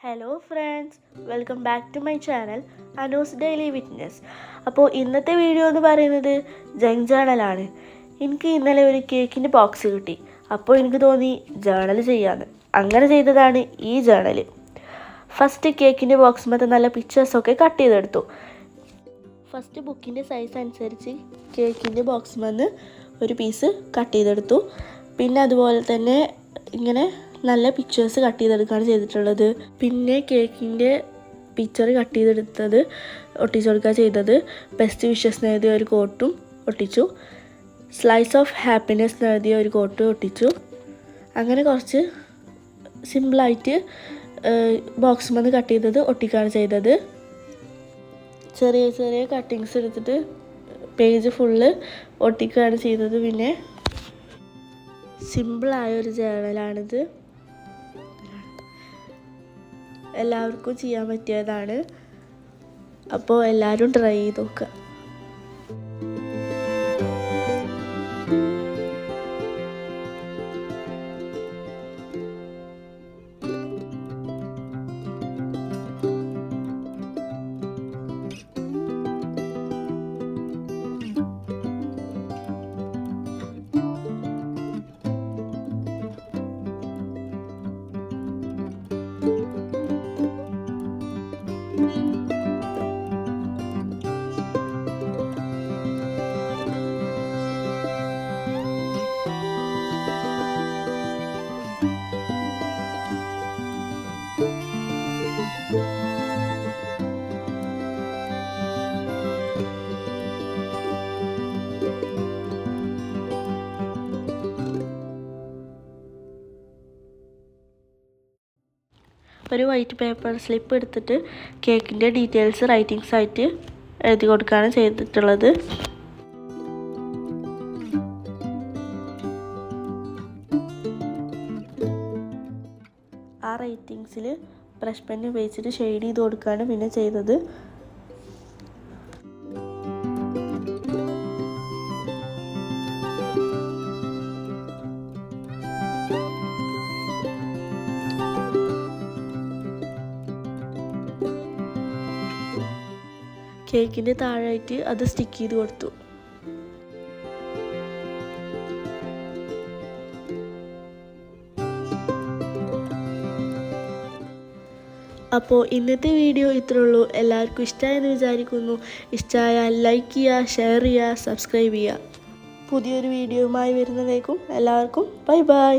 Hello friends, welcome back to my channel Anu's daily witness. അപ്പോൾ ഇന്നത്തെ video എന്ന് പറയുന്നത് ജങ്ക് ജേണലാണ്. എനിക്ക് ഇന്നലെ ഒരു കേക്കിൻ്റെ ബോക്സ് കിട്ടി. അപ്പോൾ എനിക്ക് തോന്നി ജേണൽ ചെയ്യാമെന്ന്. അങ്ങനെ ചെയ്തതാണ് ഈ ജേണൽ. ഫസ്റ്റ് കേക്കിൻ്റെ ബോക്സ് മൊത്തം നല്ല പിക്ചേഴ്സൊക്കെ കട്ട് ചെയ്തെടുത്തു. ഫസ്റ്റ് ബുക്കിൻ്റെ സൈസ് അനുസരിച്ച് കേക്കിൻ്റെ ബോക്സ് വന്ന് ഒരു പീസ് കട്ട് ചെയ്തെടുത്തു. പിന്നെ അതുപോലെ തന്നെ ഇങ്ങനെ നല്ല പിക്ചേഴ്സ് കട്ട് ചെയ്തെടുക്കുകയാണ് ചെയ്തിട്ടുള്ളത്. പിന്നെ കേക്കിൻ്റെ പിക്ചർ കട്ട് ചെയ്തെടുത്തത് ഒട്ടിച്ചു കൊടുക്കുക ചെയ്തത്. ബെസ്റ്റ് വിഷസ് എഴുതിയ ഒരു കോട്ടും ഒട്ടിച്ചു. സ്ലൈസ് ഓഫ് ഹാപ്പിനെസ് എഴുതിയ ഒരു കോട്ടും ഒട്ടിച്ചു. അങ്ങനെ കുറച്ച് സിമ്പിളായിട്ട് ബോക്സ് വന്ന് കട്ട് ചെയ്തത് ഒട്ടിക്കുകയാണ് ചെയ്തത്. ചെറിയ ചെറിയ കട്ടിങ്സ് എടുത്തിട്ട് പേജ് ഫുള്ള് ഒട്ടിക്കുകയാണ് ചെയ്തത്. പിന്നെ സിമ്പിളായ ഒരു ജേണലാണിത്. എല്ലാവർക്കും ചെയ്യാൻ പറ്റിയതാണ്. അപ്പോൾ എല്ലാവരും ട്രൈ ചെയ്ത് നോക്കുക. ഒരു വൈറ്റ് പേപ്പർ സ്ലിപ്പ് എടുത്തിട്ട് കേക്കിൻ്റെ ഡീറ്റെയിൽസ് റൈറ്റിങ്സ് ആയിട്ട് എഴുതി കൊടുക്കുകയാണ് ചെയ്തിട്ടുള്ളത്. ആ റൈറ്റിങ്സിൽ ബ്രഷ് പെൻ ഉപയോഗിച്ചിട്ട് ഷെയ്ഡ് ചെയ്ത് കൊടുക്കുകയാണ് പിന്നെ ചെയ്തത്. കേക്കിൻ്റെ താഴായിട്ട് അത് സ്റ്റിക്ക് ചെയ്ത് കൊടുത്തു. അപ്പോൾ ഇന്നത്തെ വീഡിയോ ഇത്രേ ഉള്ളൂ. എല്ലാവർക്കും ഇഷ്ടമായെന്ന് വിചാരിക്കുന്നു. ഇഷ്ടമായാൽ ലൈക്ക് ചെയ്യുക, ഷെയർ ചെയ്യുക, സബ്സ്ക്രൈബ് ചെയ്യുക. പുതിയൊരു വീഡിയോയുമായി വരുന്നതേക്കും എല്ലാവർക്കും ബൈ ബൈ.